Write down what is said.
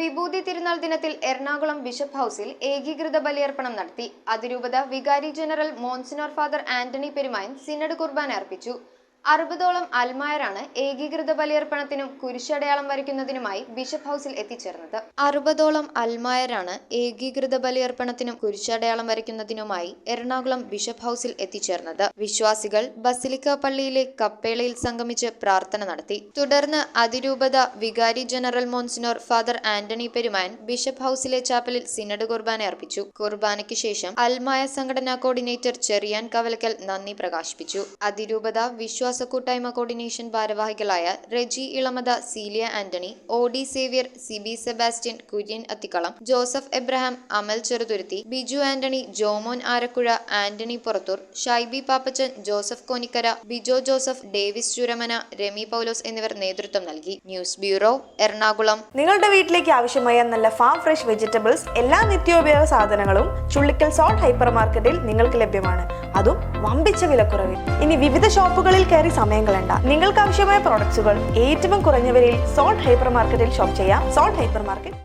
വിഭൂതി തിരുനാൾ ദിനത്തിൽ എറണാകുളം ബിഷപ്പ് ഹൌസിൽ ഏകീകൃത ബലിയർപ്പണം നടത്തി. അതിരൂപത വികാരി general monsignor father Antony Perumayan synod കുർബാന അർപ്പിച്ചു. 60ഓളം അൽമായരാണ് ഏകീകൃത ബലിയർപ്പണത്തിനും കുരിശടയാളം വരയ്ക്കുന്നതിനുമായി ബിഷപ്പ് ഹൌസിൽ എത്തിച്ചേർന്നത്. 60ഓളം അൽമായരാണ് ഏകീകൃത ബലിയർപ്പണത്തിനും കുരിശടയാളം വരയ്ക്കുന്നതിനുമായി എറണാകുളം ബിഷപ്പ് ഹൌസിൽ എത്തിച്ചേർന്നത്. വിശ്വാസികൾ ബസിലിക്ക പള്ളിയിലെ കപ്പേളയിൽ സംഗമിച്ച് പ്രാർത്ഥന നടത്തി. തുടർന്ന് അതിരൂപത വികാരി general monsignor father Antony Perumayan bishop ഹൌസിലെ ചാപ്പലിൽ സിനഡ് കുർബാന അർപ്പിച്ചു. കുർബാനയ്ക്ക് ശേഷം അൽമായ സംഘടനാ കോർഡിനേറ്റർ ചെറിയാൻ കവലക്കൽ നന്ദി പ്രകാശിപ്പിച്ചു. അതിരൂപത വിശ്വാസ കൂട്ടായ്മ കോർഡിനേഷൻ ഭാരവാഹികളായ റെജി ഇളമത, സീലിയ ആന്റണി, OD സേവ്യർ, CB സെബാസ്റ്റ്യൻ, കുര്യൻ അത്തിക്കളം, ജോസഫ് എബ്രഹാം, അമൽ ചെറുതുരുത്തി, ബിജു ആന്റണി, ജോമോൻ ആരക്കുഴ, ആന്റണി പുറത്തൂർ, ഷൈബി പാപ്പച്ചൻ, ജോസഫ് കോനിക്കര, ബിജോ ജോസഫ്, ഡേവിസ് ചുരമന, രമി പൗലോസ് എന്നിവർ നേതൃത്വം നൽകി. News bureau, Ernakulam. നിങ്ങളുടെ വീട്ടിലേക്ക് ആവശ്യമായ നല്ല ഫാം ഫ്രഷ് വെജിറ്റബിൾസ്, എല്ലാ നിത്യോപയോഗ സാധനങ്ങളും ചുള്ളിക്കൽ സോൾട്ട് ഹൈപ്പർ മാർക്കറ്റിൽ നിങ്ങൾക്ക് ലഭ്യമാണ്. അതും വമ്പിച്ച വിലക്കുറവിൽ. ഇനി വിവിധ ഷോപ്പുകളിൽ കയറി സമയം കളയണ്ട. നിങ്ങൾക്ക് ആവശ്യമായ പ്രോഡക്ട്സുകൾ ഏറ്റവും കുറഞ്ഞ വിലയിൽ സോൾട്ട് ഹൈപ്പർ മാർക്കറ്റിൽ ഷോപ്പ് ചെയ്യാം. Salt hyper market.